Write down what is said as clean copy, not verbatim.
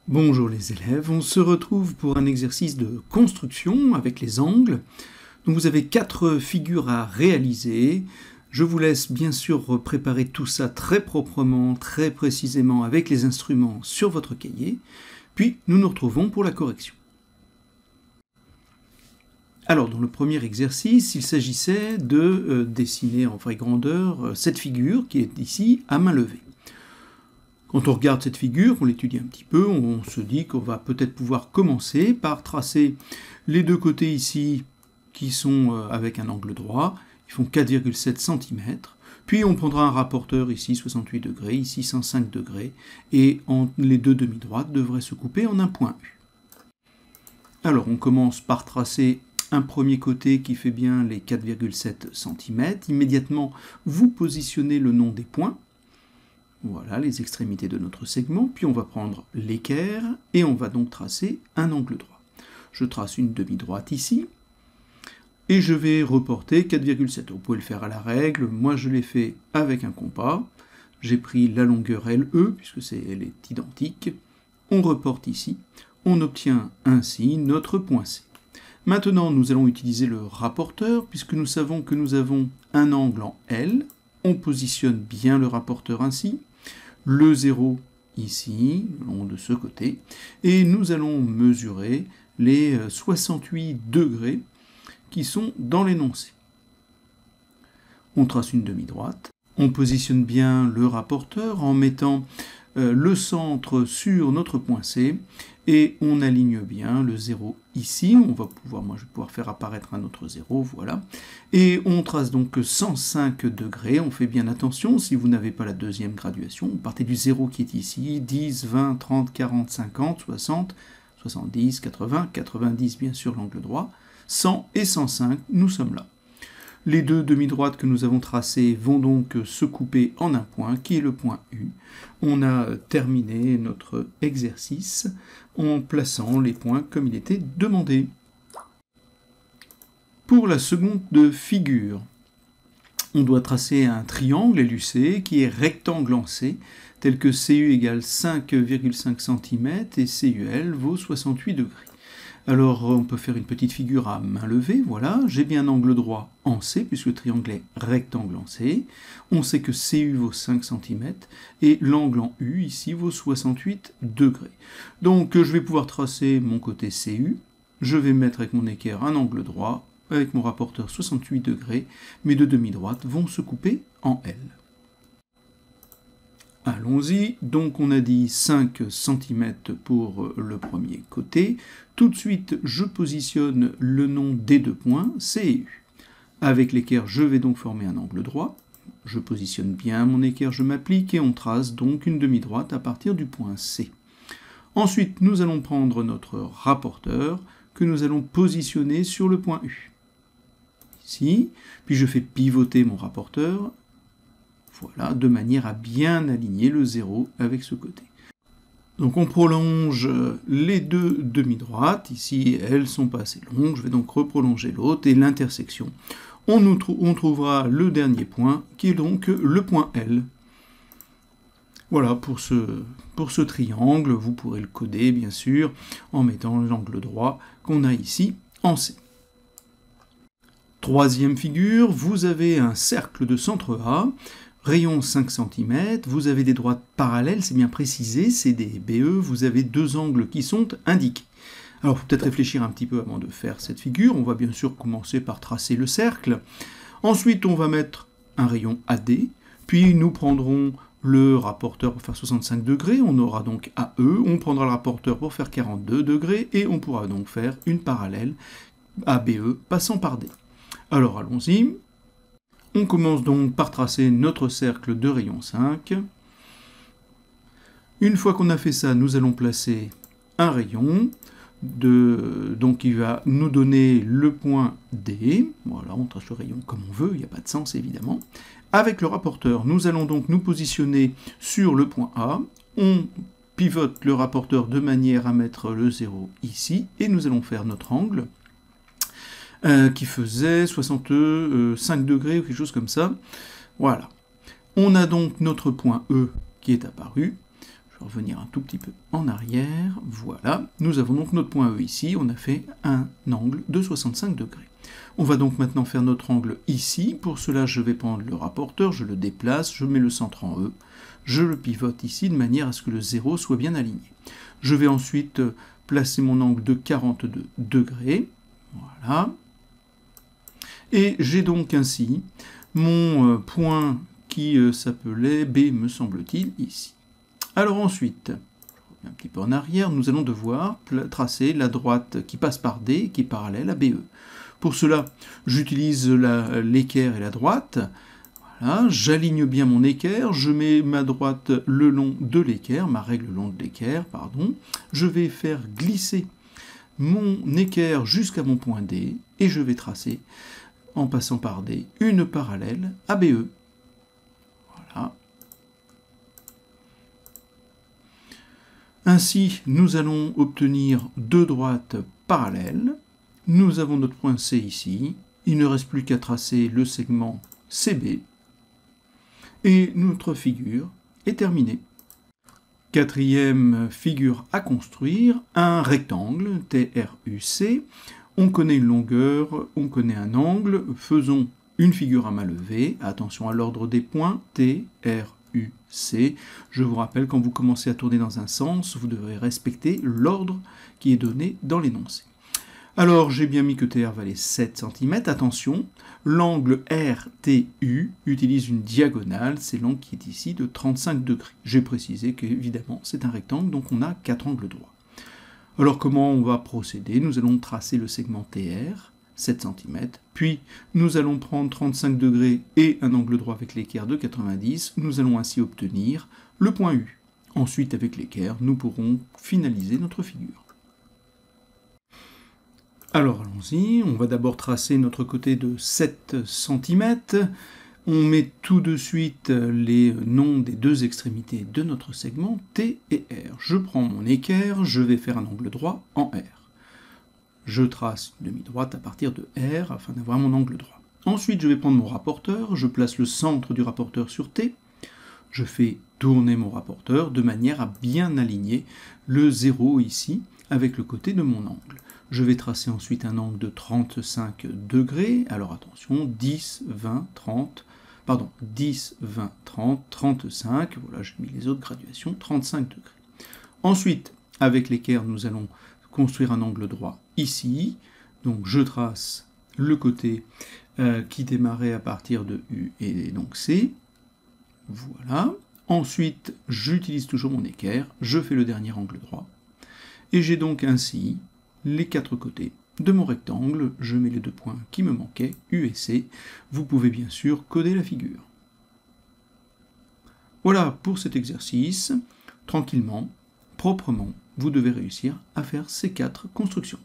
Bonjour les élèves, on se retrouve pour un exercice de construction avec les angles. Donc vous avez 4 figures à réaliser. Je vous laisse bien sûr préparer tout ça très proprement, très précisément avec les instruments sur votre cahier. Puis nous nous retrouvons pour la correction. Alors dans le premier exercice, il s'agissait de dessiner en vraie grandeur cette figure qui est ici à main levée. Quand on regarde cette figure, on l'étudie un petit peu, on se dit qu'on va peut-être pouvoir commencer par tracer les deux côtés ici qui sont avec un angle droit, ils font 4,7 cm, puis on prendra un rapporteur ici 68 degrés, ici 105 degrés, et les deux demi-droites devraient se couper en un point U. Alors on commence par tracer un premier côté qui fait bien les 4,7 cm, immédiatement vous positionnez le nom des points. Voilà les extrémités de notre segment, puis on va prendre l'équerre et on va donc tracer un angle droit. Je trace une demi-droite ici et je vais reporter 4,7. Vous pouvez le faire à la règle, moi je l'ai fait avec un compas. J'ai pris la longueur LE puisque elle est identique. On reporte ici, on obtient ainsi notre point C. Maintenant nous allons utiliser le rapporteur puisque nous savons que nous avons un angle en L. On positionne bien le rapporteur ainsi, le 0 ici, le long de ce côté, et nous allons mesurer les 68 degrés qui sont dans l'énoncé. On trace une demi-droite, on positionne bien le rapporteur en mettant le centre sur notre point C, et on aligne bien le 0 ici, moi je vais pouvoir faire apparaître un autre 0, voilà, et on trace donc 105 degrés, on fait bien attention, si vous n'avez pas la deuxième graduation, vous partez du 0 qui est ici, 10, 20, 30, 40, 50, 60, 70, 80, 90 bien sûr l'angle droit, 100 et 105, nous sommes là. Les deux demi-droites que nous avons tracées vont donc se couper en un point, qui est le point U. On a terminé notre exercice en plaçant les points comme il était demandé. Pour la seconde figure, on doit tracer un triangle LUC qui est rectangle en C, tel que CU égale 5,5 cm et CUL vaut 68 degrés. Alors on peut faire une petite figure à main levée, voilà, j'ai bien un angle droit en C, puisque le triangle est rectangle en C, on sait que CU vaut 5 cm, et l'angle en U ici vaut 68 degrés. Donc je vais pouvoir tracer mon côté CU, je vais mettre avec mon équerre un angle droit, avec mon rapporteur 68 degrés, mes deux demi-droites vont se couper en L. Allons-y, donc on a dit 5 cm pour le premier côté. Tout de suite, je positionne le nom des deux points, C et U. Avec l'équerre, je vais donc former un angle droit. Je positionne bien mon équerre, je m'applique et on trace donc une demi-droite à partir du point C. Ensuite, nous allons prendre notre rapporteur que nous allons positionner sur le point U. Ici, puis je fais pivoter mon rapporteur. Voilà, de manière à bien aligner le 0 avec ce côté. Donc on prolonge les deux demi-droites, ici elles ne sont pas assez longues, je vais donc reprolonger l'autre, et l'intersection. On trouvera le dernier point, qui est donc le point L. Voilà, pour ce triangle, vous pourrez le coder bien sûr, en mettant l'angle droit qu'on a ici en C. Troisième figure, vous avez un cercle de centre A, rayon 5 cm, vous avez des droites parallèles, c'est bien précisé, CD et BE, vous avez deux angles qui sont indiqués. Alors, il faut peut-être réfléchir un petit peu avant de faire cette figure. On va bien sûr commencer par tracer le cercle. Ensuite, on va mettre un rayon AD, puis nous prendrons le rapporteur pour faire 65 degrés, on aura donc AE, on prendra le rapporteur pour faire 42 degrés, et on pourra donc faire une parallèle ABE passant par D. Alors, allons-y. On commence donc par tracer notre cercle de rayon 5. Une fois qu'on a fait ça, nous allons placer un rayon, donc il va nous donner le point D. Voilà, on trace le rayon comme on veut, il n'y a pas de sens évidemment. Avec le rapporteur, nous allons donc nous positionner sur le point A. On pivote le rapporteur de manière à mettre le 0 ici, et nous allons faire notre angle. Qui faisait 65 degrés ou quelque chose comme ça. Voilà. On a donc notre point E qui est apparu. Je vais revenir un tout petit peu en arrière. Voilà. Nous avons donc notre point E ici. On a fait un angle de 65 degrés. On va donc maintenant faire notre angle ici. Pour cela, je vais prendre le rapporteur, je le déplace, je mets le centre en E. Je le pivote ici de manière à ce que le 0 soit bien aligné. Je vais ensuite placer mon angle de 42 degrés. Voilà. Et j'ai donc ainsi mon point qui s'appelait B, me semble-t-il, ici. Alors ensuite, un petit peu en arrière, nous allons devoir tracer la droite qui passe par D, qui est parallèle à BE. Pour cela, j'utilise l'équerre et la droite. Voilà, j'aligne bien mon équerre, je mets ma droite le long de l'équerre, ma règle le long de l'équerre, pardon. Je vais faire glisser mon équerre jusqu'à mon point D, et je vais tracer, en passant par D, une parallèle à BE. Voilà. Ainsi, nous allons obtenir deux droites parallèles. Nous avons notre point C ici. Il ne reste plus qu'à tracer le segment CB. Et notre figure est terminée. Quatrième figure à construire, un rectangle, TRUC. On connaît une longueur, on connaît un angle. Faisons une figure à main levée. Attention à l'ordre des points, TRUC. Je vous rappelle, quand vous commencez à tourner dans un sens, vous devrez respecter l'ordre qui est donné dans l'énoncé. Alors, j'ai bien mis que TR valait 7 cm. Attention, l'angle RTU utilise une diagonale, c'est l'angle qui est ici de 35 degrés. J'ai précisé qu'évidemment, c'est un rectangle, donc on a 4 angles droits. Alors, comment on va procéder? Nous allons tracer le segment TR, 7 cm, puis nous allons prendre 35 degrés et un angle droit avec l'équerre de 90. Nous allons ainsi obtenir le point U. Ensuite, avec l'équerre, nous pourrons finaliser notre figure. Alors allons-y, on va d'abord tracer notre côté de 7 cm. On met tout de suite les noms des deux extrémités de notre segment T et R. Je prends mon équerre, je vais faire un angle droit en R. Je trace une demi-droite à partir de R afin d'avoir mon angle droit. Ensuite, je vais prendre mon rapporteur, je place le centre du rapporteur sur T. Je fais tourner mon rapporteur de manière à bien aligner le 0 ici avec le côté de mon angle. Je vais tracer ensuite un angle de 35 degrés. Alors attention, 10, 20, 30, pardon, 10, 20, 30, 35. Voilà, j'ai mis les autres graduations, 35 degrés. Ensuite, avec l'équerre, nous allons construire un angle droit ici. Donc je trace le côté qui démarrait à partir de U et donc C. Voilà. Ensuite, j'utilise toujours mon équerre, je fais le dernier angle droit. Et j'ai donc ainsi les 4 côtés de mon rectangle. Je mets les 2 points qui me manquaient, U et C. Vous pouvez bien sûr coder la figure. Voilà pour cet exercice. Tranquillement, proprement, vous devez réussir à faire ces 4 constructions.